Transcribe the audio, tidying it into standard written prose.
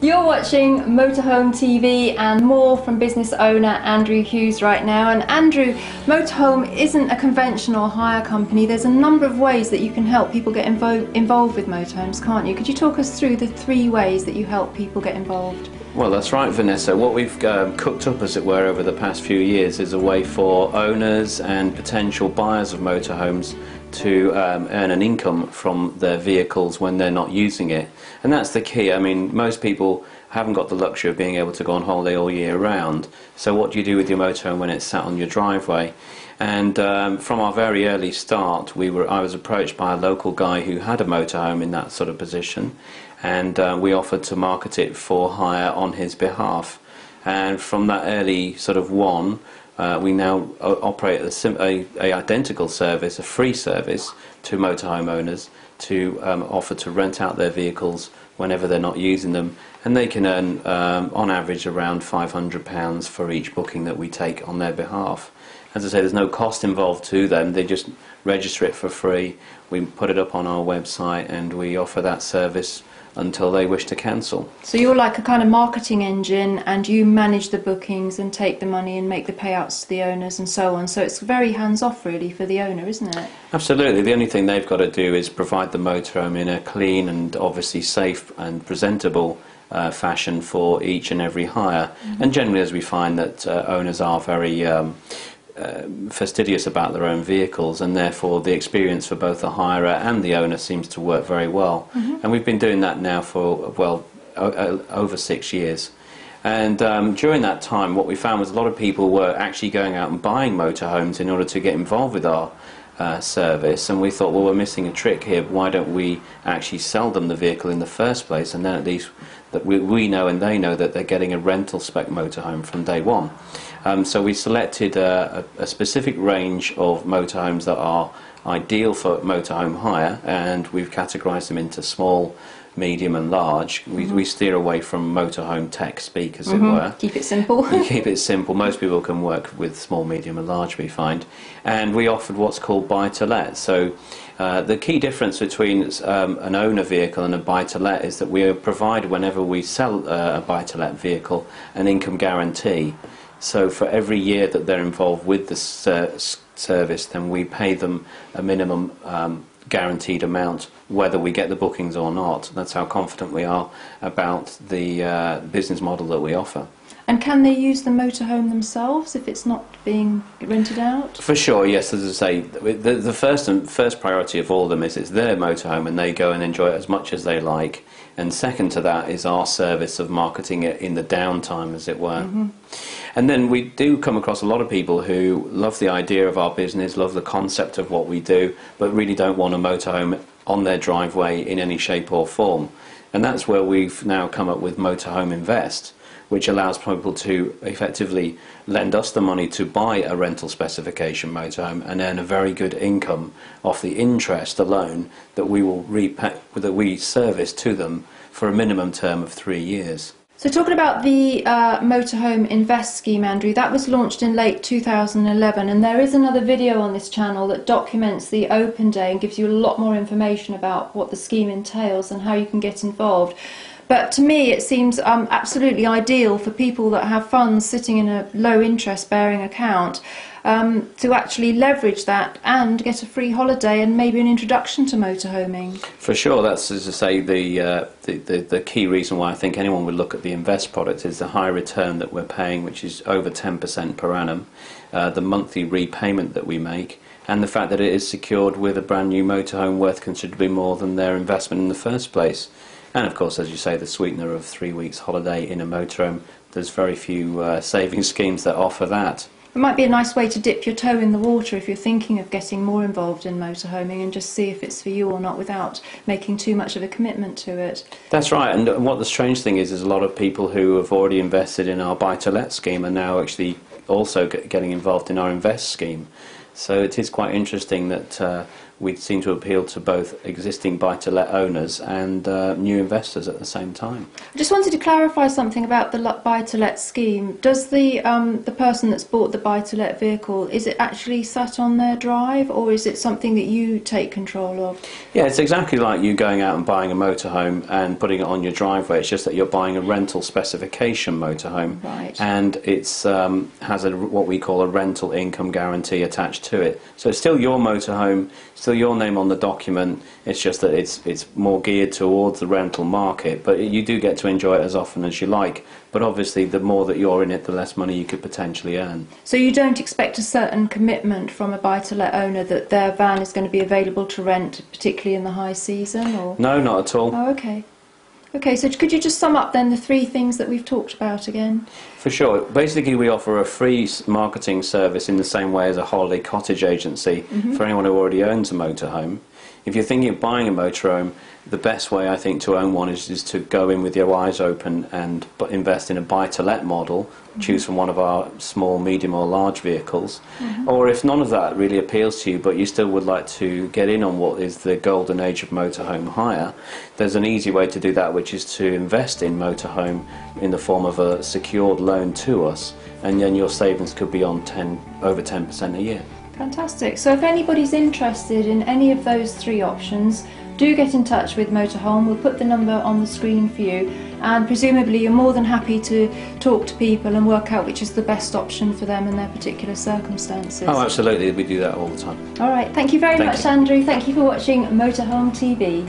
You're watching Motorhome TV and more from business owner Andrew Hughes right now. And Andrew, Motorhome isn't a conventional hire company. There's a number of ways that you can help people get involved with motorhomes, can't you? Could you talk us through the 3 ways that you help people get involved? Well, that's right, Vanessa. What we've cooked up, as it were, over the past few years is a way for owners and potential buyers of motorhomes to earn an income from their vehicles when they're not using it. And that's the key. I mean, most people haven't got the luxury of being able to go on holiday all year round. So what do you do with your motorhome when it's sat on your driveway? And from our very early start, I was approached by a local guy who had a motorhome in that sort of position, and we offered to market it for hire on his behalf. And from that early sort of we now operate a identical service, a free service to motorhome owners to offer to rent out their vehicles whenever they're not using them, and they can earn on average around £500 for each booking that we take on their behalf. As I say, there's no cost involved to them. They just register it for free, we put it up on our website, and we offer that service until they wish to cancel. So you're like a kind of marketing engine, and you manage the bookings and take the money and make the payouts to the owners and so on. So it's very hands-off really for the owner, isn't it? Absolutely. The only thing they've got to do is provide the motorhome in a clean and obviously safe and presentable fashion for each and every hire. Mm-hmm. And generally, as we find that owners are very fastidious about their own vehicles, and therefore the experience for both the hirer and the owner seems to work very well. Mm-hmm. And we've been doing that now for, well, over 6 years. And during that time, what we found was a lot of people were actually going out and buying motorhomes in order to get involved with our service, and we thought, well, we're missing a trick here. Why don't we actually sell them the vehicle in the first place, and then at least that we know and they know that they're getting a rental spec motorhome from day one. So we selected a specific range of motorhomes that are ideal for motorhome hire, and we've categorised them into small, medium and large. We steer away from motorhome tech speak, as it were. Keep it simple. We keep it simple. Most people can work with small, medium and large, we find. And we offered what's called buy-to-let. So the key difference between an owner vehicle and a buy-to-let is that we provide, whenever we sell a buy-to-let vehicle, an income guarantee. So for every year that they're involved with the service, then we pay them a minimum guaranteed amount, whether we get the bookings or not. That's how confident we are about the business model that we offer. And can they use the motorhome themselves if it's not being rented out? For sure, yes. As I say, the first priority of all of them is it's their motorhome, and they go and enjoy it as much as they like. And second to that is our service of marketing it in the downtime, as it were. Mm-hmm. And then we do come across a lot of people who love the idea of our business, love the concept of what we do, but really don't want a motorhome on their driveway in any shape or form. And that's where we've now come up with Motorhome Invest, which allows people to effectively lend us the money to buy a rental specification motorhome and earn a very good income off the interest alone that we will repay, that we service to them for a minimum term of 3 years. So talking about the Motorhome Invest scheme, Andrew, that was launched in late 2011, and there is another video on this channel that documents the open day and gives you a lot more information about what the scheme entails and how you can get involved. But to me it seems absolutely ideal for people that have funds sitting in a low interest bearing account to actually leverage that and get a free holiday and maybe an introduction to motorhoming. For sure, that's, as I say, the key reason why I think anyone would look at the Invest product is the high return that we're paying, which is over 10% per annum, the monthly repayment that we make, and the fact that it is secured with a brand new motorhome worth considerably more than their investment in the first place. And of course, as you say, the sweetener of 3 weeks holiday in a motorhome. There's very few savings schemes that offer that. It might be a nice way to dip your toe in the water if you're thinking of getting more involved in motorhoming, and just see if it's for you or not without making too much of a commitment to it. That's right, and what the strange thing is a lot of people who have already invested in our buy-to-let scheme are now actually also getting involved in our Invest scheme. So it is quite interesting that we seem to appeal to both existing buy-to-let owners and new investors at the same time. I just wanted to clarify something about the buy-to-let scheme. Does the person that's bought the buy-to-let vehicle, is it actually sat on their drive, or is it something that you take control of? Yeah, it's exactly like you going out and buying a motorhome and putting it on your driveway. It's just that you're buying a rental specification motorhome, Right. and it's has what we call a rental income guarantee attached to it. So it's still your motorhome, still your name on the document. It's just that it's more geared towards the rental market, but you do get to enjoy it as often as you like. But obviously, the more that you're in it, the less money you could potentially earn. So you don't expect a certain commitment from a buy-to-let owner that their van is going to be available to rent, particularly in the high season, or? No, not at all. Oh, okay. Okay, so could you just sum up then the 3 things that we've talked about again? For sure. Basically, we offer a free marketing service in the same way as a holiday cottage agency for anyone who already owns a motorhome. If you're thinking of buying a motorhome, the best way I think to own one is to go in with your eyes open and invest in a buy-to-let model, choose from one of our small, medium or large vehicles. Or if none of that really appeals to you, but you still would like to get in on what is the golden age of motorhome hire, there's an easy way to do that, which is to invest in motorhome in the form of a secured loan to us, and then your savings could be on over 10% a year. Fantastic. So if anybody's interested in any of those 3 options, do get in touch with Motorholme. We'll put the number on the screen for you, and presumably you're more than happy to talk to people and work out which is the best option for them in their particular circumstances. Oh, absolutely. We do that all the time. All right. Thank you very much, Andrew. Thank you for watching Motorhome TV.